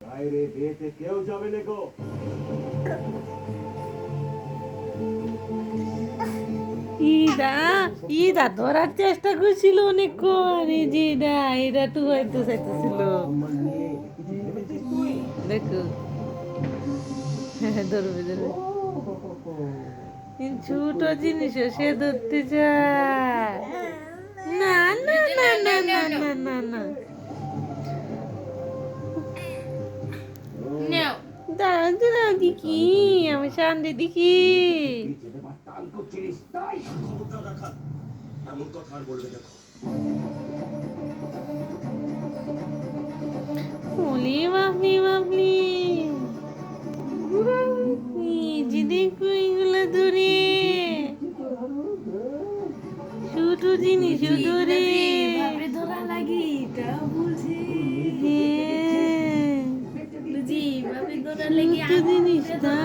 বাইরে বিয়েতে কেউ যাবে না গো। ইদা ইদা ধরার চেষ্টা করছিল অনেকক্ষণ। এই যে ইদা টু হয়তো চাইতেছিল। সম্মান নিয়ে কিছু ভেবেছিস তুই? দেখো ধরবে ধরবে। ছোট জিনিসও সে ধরতে চায়। না না না না না না না না দাঁড়াও দাঁড়াও দেখি, আমি সামনে দেখি। যেতে পার তাল করছিলিস তাই। খবরদার রাখা এমন কথা আর বলবে দেখো। ওলে বাপলি বাপলি, এই যে দেখো এগুলো ধরে ছোট জিনিসও ধরে। ধরা লাগে এটা বলছে হ্যাঁ, বুঝি বাপে ধরা লেগে ছোট জিনিসটা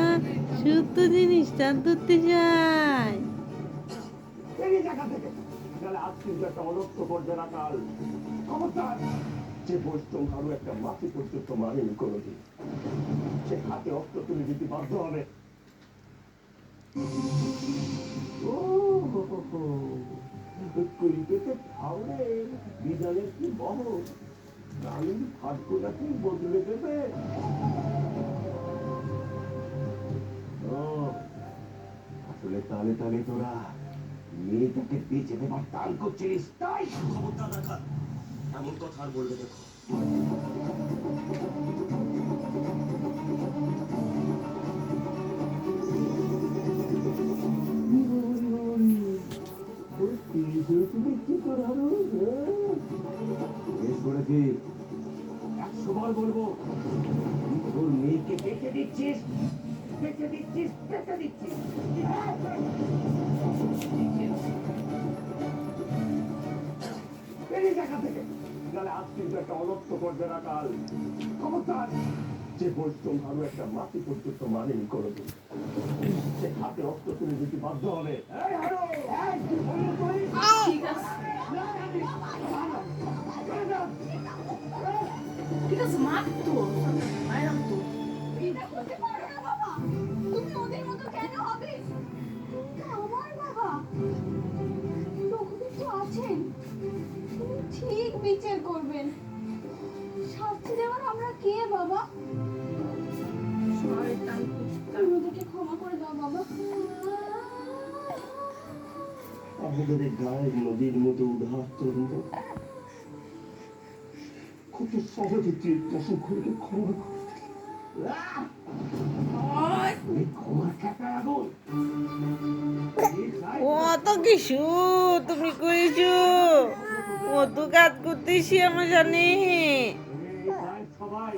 ছোট জিনিসটা ধরতে যায়। বেরিয়ে দেখা থেকে তাহলে আজ কিন্তু একটা অনর্থ করবে না কাল। খবরদার, যে বৈষ্ণব কারো একটা মাটি পর্যন্ত মানেনি কোনোদিন, সে হাতে অস্ত্র তুলে দিতে বাধ্য হবে। ও হো হো হো, কলিকেতে ফাউলে বিধানের কি বহর, গালির ফাটকোটা কি বদলে দেবে? ও, আসলে তালে তালে তোরা মেয়েটাকে বেঁচে দেবার তাল করছিলিস তাই। খবরদার রাখা এমন কথা আর বলবে দেখো। বেশ করেছি, 100 বার বলবো, তুই তোর মেয়েকে বেঁচে দিচ্ছিস, বেঁচে দিচ্ছিস, বেঁচে দিচ্ছিস। বেরিয়ে দেখা থেকে তাহলে আজ কিন্তু একটা অনর্থ করবে না কাল। খবরদার, যে বৈষ্ণব আরো একটা মাটি পর্যন্ত মানেনি কোনোদিন, সে হাতে অস্ত্র তুলে দিতে বাধ্য হবে। এই হারো, এই, কি বললি তুই? ঠিক আছে ঠিক আছে মার তো মায়ের তো এটা হতে পারে না বাবা, তুমি ওদের মতো কেন হবে? তুমি তো আমার বাবা, লোকদের তো আছেন, তুমি ঠিক বিচার করবেন। শাস্তি দেওয়ার আমরা কে বাবা? শয়তান তুমি ওদেরকে ক্ষমা করে দাও বাবা। আমাদের এই গায়ের নদীর মতো উদার তরুণ কত সহজে তুই পশু ঘুরে ক্ষমা করে দিলি। ক্ষমা খেতে আগুন অত কিছু তুমি করেছো, অত কাজ করতেছি আমার জানি। সবাই